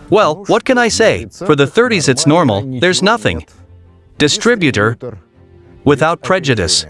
Well, what can I say? For the 30s it's normal, there's nothing. Distributor without prejudice.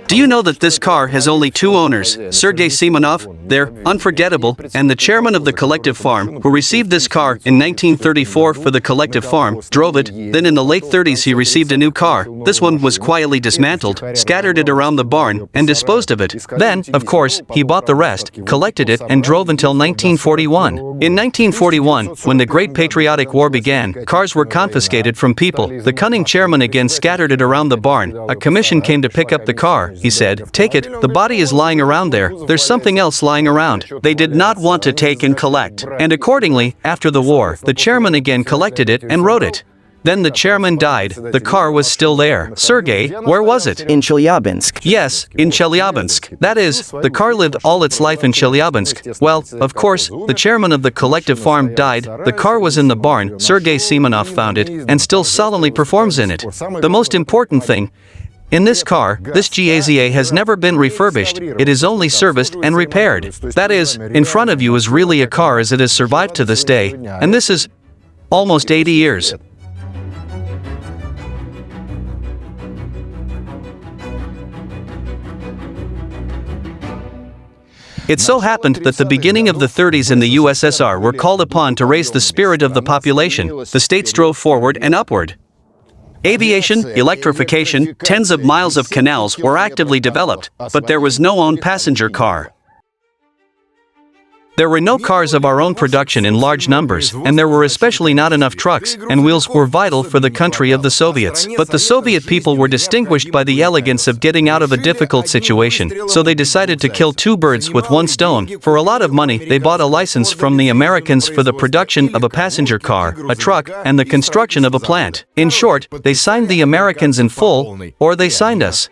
Do you know that this car has only two owners, Sergei Simonov, they're unforgettable, and the chairman of the collective farm, who received this car in 1934 for the collective farm, drove it, then in the late 30s he received a new car. This one was quietly dismantled, scattered it around the barn, and disposed of it. Then, of course, he bought the rest, collected it, and drove until 1941. In 1941, when the Great Patriotic War began, cars were confiscated from people. The cunning chairman again scattered it around the barn. A commission came to pick up the car. He said, "Take it, the body is lying around there, there's something else lying around." They did not want to take and collect. And accordingly, after the war, the chairman again collected it and wrote it. Then the chairman died, the car was still there. Sergei, where was it? In Chelyabinsk. Yes, in Chelyabinsk. That is, the car lived all its life in Chelyabinsk. Well, of course, the chairman of the collective farm died, the car was in the barn, Sergei Simonov found it, and still solemnly performs in it. The most important thing, in this car, this GAZ has never been refurbished, it is only serviced and repaired. That is, in front of you is really a car as it has survived to this day, and this is almost 80 years. It so happened that the beginning of the 30s in the USSR were called upon to raise the spirit of the population. The states drove forward and upward. Aviation, electrification, tens of miles of canals were actively developed, but there was no own passenger car. There were no cars of our own production in large numbers, and there were especially not enough trucks, and wheels were vital for the country of the Soviets. But the Soviet people were distinguished by the elegance of getting out of a difficult situation, so they decided to kill two birds with one stone. For a lot of money, they bought a license from the Americans for the production of a passenger car, a truck, and the construction of a plant. In short, they signed the Americans in full, or they signed us.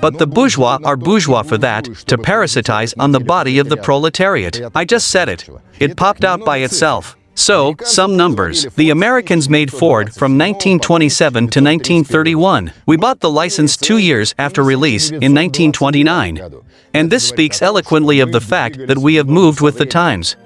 But the bourgeois are bourgeois for that, to parasitize on the body of the proletariat. I just said it. It popped out by itself. So, some numbers. The Americans made Ford from 1927 to 1931. We bought the license 2 years after release, in 1929. And this speaks eloquently of the fact that we have moved with the times.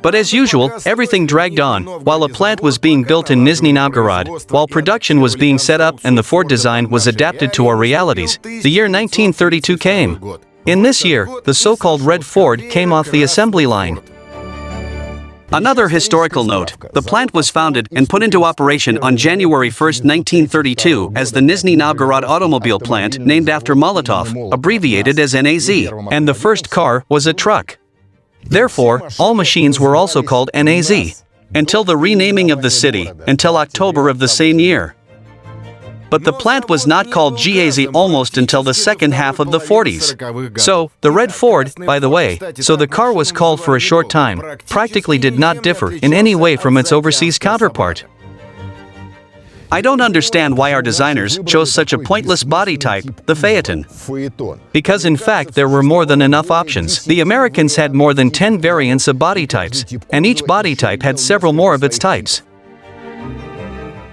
But as usual, everything dragged on, while a plant was being built in Nizhny Novgorod, while production was being set up and the Ford design was adapted to our realities, the year 1932 came. In this year, the so-called Red Ford came off the assembly line. Another historical note, the plant was founded and put into operation on January 1, 1932 as the Nizhny Novgorod automobile plant named after Molotov, abbreviated as NAZ, and the first car was a truck. Therefore, all machines were also called NAZ, until the renaming of the city, until October of the same year. But the plant was not called GAZ almost until the second half of the 40s. So, the Red Ford, by the way, so the car was called for a short time, practically did not differ in any way from its overseas counterpart. I don't understand why our designers chose such a pointless body type, the Phaeton. Because in fact there were more than enough options. The Americans had more than 10 variants of body types, and each body type had several more of its types.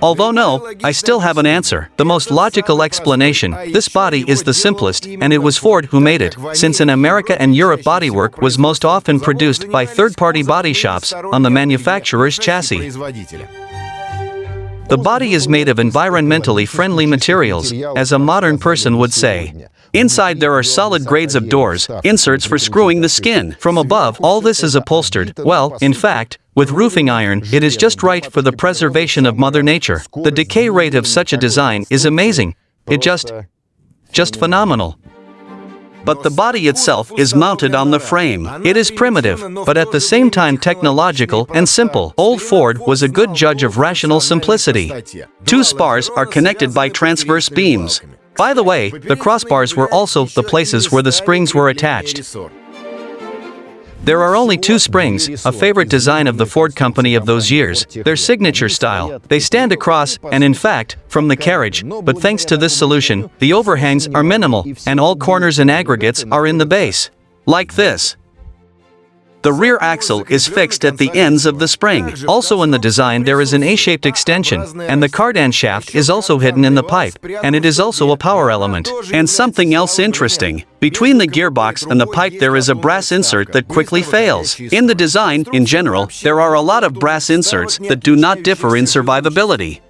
Although no, I still have an answer. The most logical explanation, this body is the simplest, and it was Ford who made it, since in America and Europe bodywork was most often produced by third-party body shops on the manufacturer's chassis. The body is made of environmentally friendly materials, as a modern person would say. Inside there are solid grades of doors, inserts for screwing the skin. From above, all this is upholstered, well, in fact, with roofing iron, it is just right for the preservation of Mother Nature. The decay rate of such a design is amazing. It just phenomenal. But the body itself is mounted on the frame. It is primitive, but at the same time technological and simple. Old Ford was a good judge of rational simplicity. Two spars are connected by transverse beams. By the way, the crossbars were also the places where the springs were attached. There are only two springs, a favorite design of the Ford company of those years, their signature style. They stand across, and in fact, from the carriage, but thanks to this solution, the overhangs are minimal, and all corners and aggregates are in the base. Like this. The rear axle is fixed at the ends of the spring. Also in the design there is an A-shaped extension, and the cardan shaft is also hidden in the pipe, and it is also a power element. And something else interesting. Between the gearbox and the pipe there is a brass insert that quickly fails. In the design, in general, there are a lot of brass inserts that do not differ in survivability.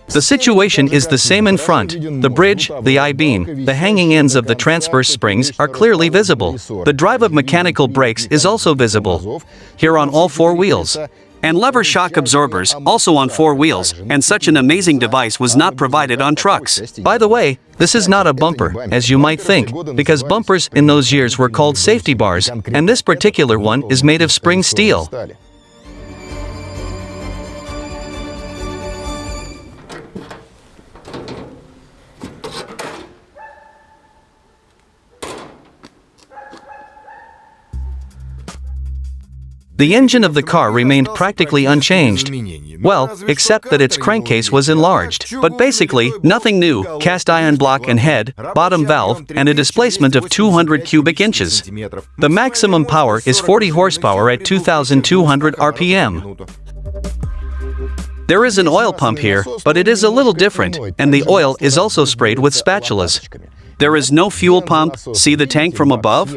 The situation is the same in front. The bridge, the I-beam, the hanging ends of the transverse springs are clearly visible. The drive of mechanical brakes is also visible, here on all four wheels. And lever shock absorbers, also on four wheels, and such an amazing device was not provided on trucks. By the way, this is not a bumper, as you might think, because bumpers in those years were called safety bars, and this particular one is made of spring steel. The engine of the car remained practically unchanged. Well, except that its crankcase was enlarged. But basically, nothing new: cast iron block and head, bottom valve, and a displacement of 200 cubic inches. The maximum power is 40 horsepower at 2,200 RPM. There is an oil pump here, but it is a little different, and the oil is also sprayed with spatulas. There is no fuel pump. See the tank from above?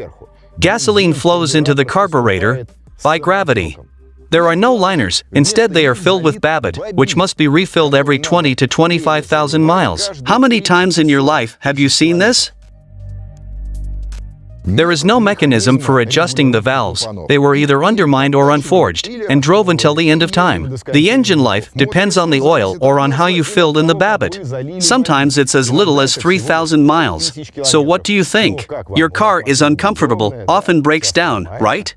Gasoline flows into the carburetor by gravity. There are no liners, instead they are filled with babbitt, which must be refilled every 20 to 25,000 miles. How many times in your life have you seen this? There is no mechanism for adjusting the valves. They were either undermined or unforged, and drove until the end of time. The engine life depends on the oil or on how you filled in the babbitt. Sometimes it's as little as 3,000 miles. So what do you think? Your car is uncomfortable, often breaks down, right?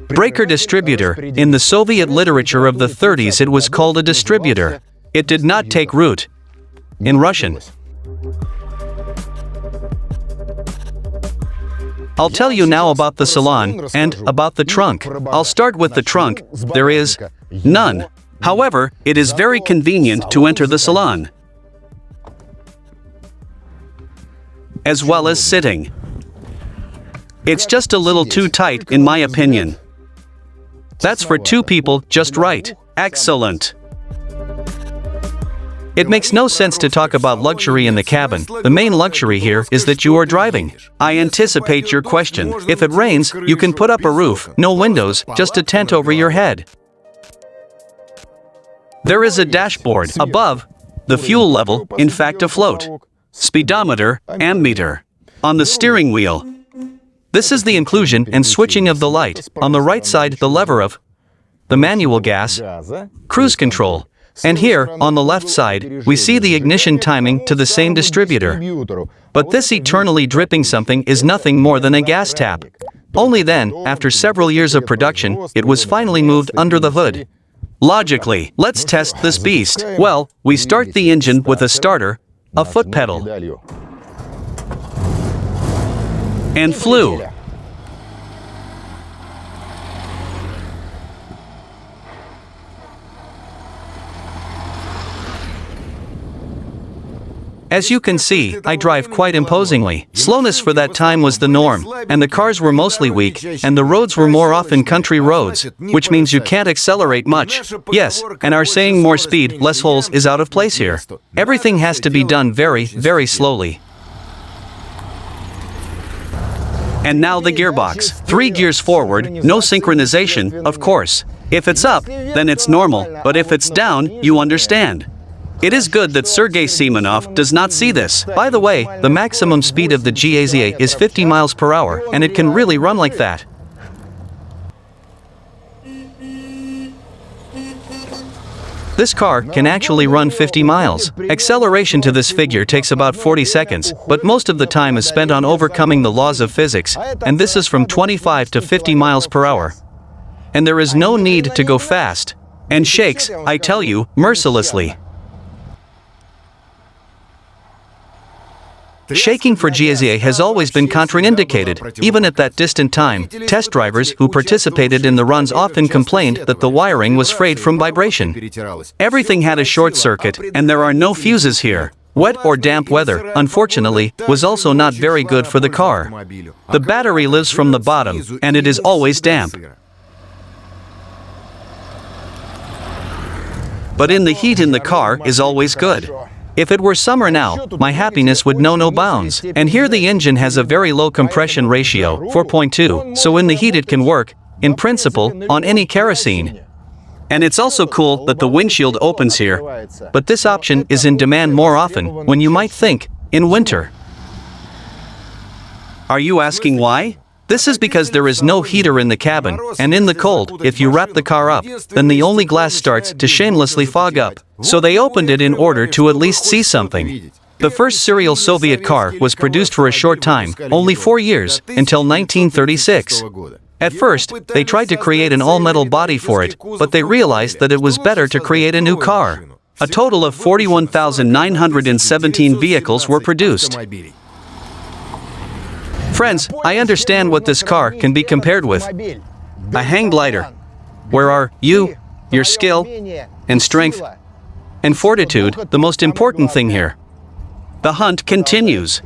Breaker distributor. In the Soviet literature of the 30s it was called a distributor. It did not take root in Russian. I'll tell you now about the salon and about the trunk. I'll start with the trunk. There is none. However, it is very convenient to enter the salon, as well as sitting. It's just a little too tight in my opinion. That's for two people, just right. Excellent. It makes no sense to talk about luxury in the cabin. The main luxury here is that you are driving. I anticipate your question. If it rains, you can put up a roof, no windows, just a tent over your head. There is a dashboard above, the fuel level, in fact afloat, speedometer, ammeter. On the steering wheel. This is the inclusion and switching of the light. On the right side, the lever of the manual gas, cruise control. And here, on the left side, we see the ignition timing to the same distributor. But this eternally dripping something is nothing more than a gas tap. Only then, after several years of production, it was finally moved under the hood. Logically, let's test this beast. Well, we start the engine with a starter, a foot pedal, and flew. As you can see, I drive quite imposingly. Slowness for that time was the norm, and the cars were mostly weak, and the roads were more often country roads, which means you can't accelerate much. Yes, and our saying more speed, less holes is out of place here. Everything has to be done very, very slowly. And now the gearbox. 3 gears forward, no synchronization, of course. If it's up, then it's normal, but if it's down, you understand. It is good that Sergei Simonov does not see this. By the way, the maximum speed of the GAZ is 50 miles per hour, and it can really run like that. This car can actually run 50 miles. Acceleration to this figure takes about 40 seconds, but most of the time is spent on overcoming the laws of physics, and this is from 25 to 50 miles per hour. And there is no need to go fast. And shakes, I tell you, mercilessly. Shaking for GAZ has always been contraindicated. Even at that distant time, test drivers who participated in the runs often complained that the wiring was frayed from vibration. Everything had a short circuit, and there are no fuses here. Wet or damp weather, unfortunately, was also not very good for the car. The battery lives from the bottom, and it is always damp. But in the heat in the car is always good. If it were summer now, my happiness would know no bounds. And here the engine has a very low compression ratio, 4.2, so in the heat it can work, in principle, on any kerosene. And it's also cool that the windshield opens here, but this option is in demand more often, when you might think, in winter. Are you asking why? This is because there is no heater in the cabin, and in the cold, if you wrap the car up, then the only glass starts to shamelessly fog up. So they opened it in order to at least see something. The first serial Soviet car was produced for a short time, only 4 years, until 1936. At first, they tried to create an all-metal body for it, but they realized that it was better to create a new car. A total of 41,917 vehicles were produced. Friends, I understand what this car can be compared with. A hang glider. Where are you, your skill, and strength, and fortitude, the most important thing here? The hunt continues.